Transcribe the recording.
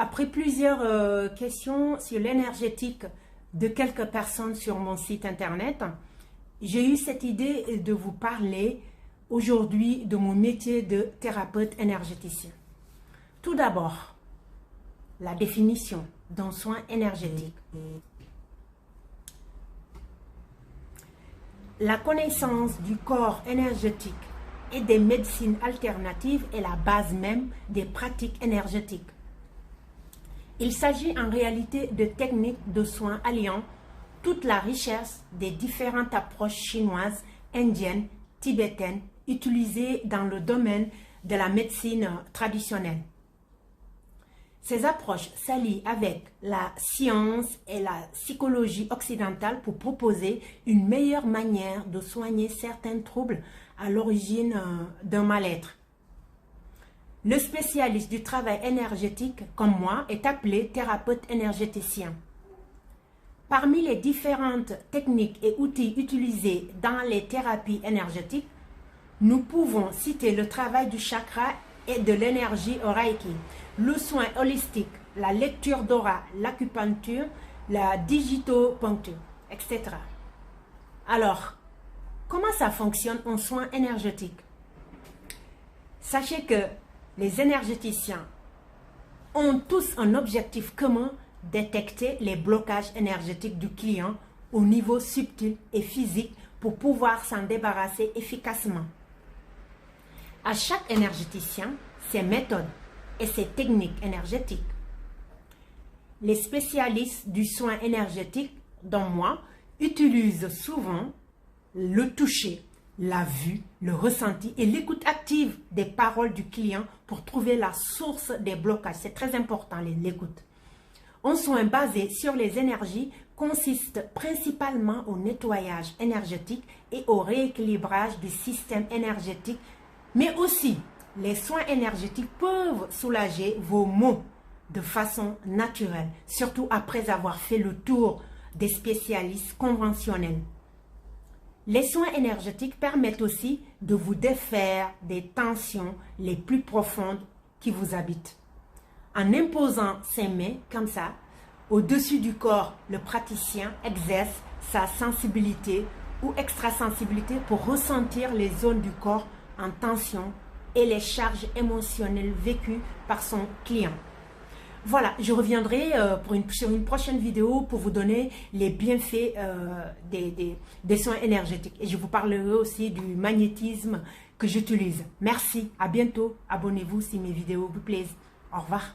Après plusieurs questions sur l'énergétique de quelques personnes sur mon site internet, j'ai eu cette idée de vous parler aujourd'hui de mon métier de thérapeute énergéticien. Tout d'abord, la définition d'un soin énergétique. La connaissance du corps énergétique et des médecines alternatives est la base même des pratiques énergétiques. Il s'agit en réalité de techniques de soins alliant toute la richesse des différentes approches chinoises, indiennes, tibétaines, utilisées dans le domaine de la médecine traditionnelle. Ces approches s'allient avec la science et la psychologie occidentale pour proposer une meilleure manière de soigner certains troubles à l'origine d'un mal-être. Le spécialiste du travail énergétique, comme moi, est appelé thérapeute énergéticien. Parmi les différentes techniques et outils utilisés dans les thérapies énergétiques, nous pouvons citer le travail du chakra et de l'énergie au Reiki, le soin holistique, la lecture d'aura, l'acupuncture, la digitopuncture, etc. Alors, comment ça fonctionne en soins énergétiques? Sachez que les énergéticiens ont tous un objectif commun: détecter les blocages énergétiques du client au niveau subtil et physique pour pouvoir s'en débarrasser efficacement. À chaque énergéticien, ses méthodes et ses techniques énergétiques. Les spécialistes du soin énergétique, dont moi, utilisent souvent le toucher, la vue, le ressenti et l'écoute active des paroles du client pour trouver la source des blocages. C'est très important, l'écoute. Un soin basé sur les énergies consiste principalement au nettoyage énergétique et au rééquilibrage du système énergétique, mais aussi les soins énergétiques peuvent soulager vos maux de façon naturelle, surtout après avoir fait le tour des spécialistes conventionnels. Les soins énergétiques permettent aussi de vous défaire des tensions les plus profondes qui vous habitent. En imposant ses mains comme ça, au-dessus du corps, le praticien exerce sa sensibilité ou extrasensibilité pour ressentir les zones du corps en tension et les charges émotionnelles vécues par son client. Voilà, je reviendrai sur une prochaine vidéo pour vous donner les bienfaits des soins énergétiques. Et je vous parlerai aussi du magnétisme que j'utilise. Merci, à bientôt. Abonnez-vous si mes vidéos vous plaisent. Au revoir.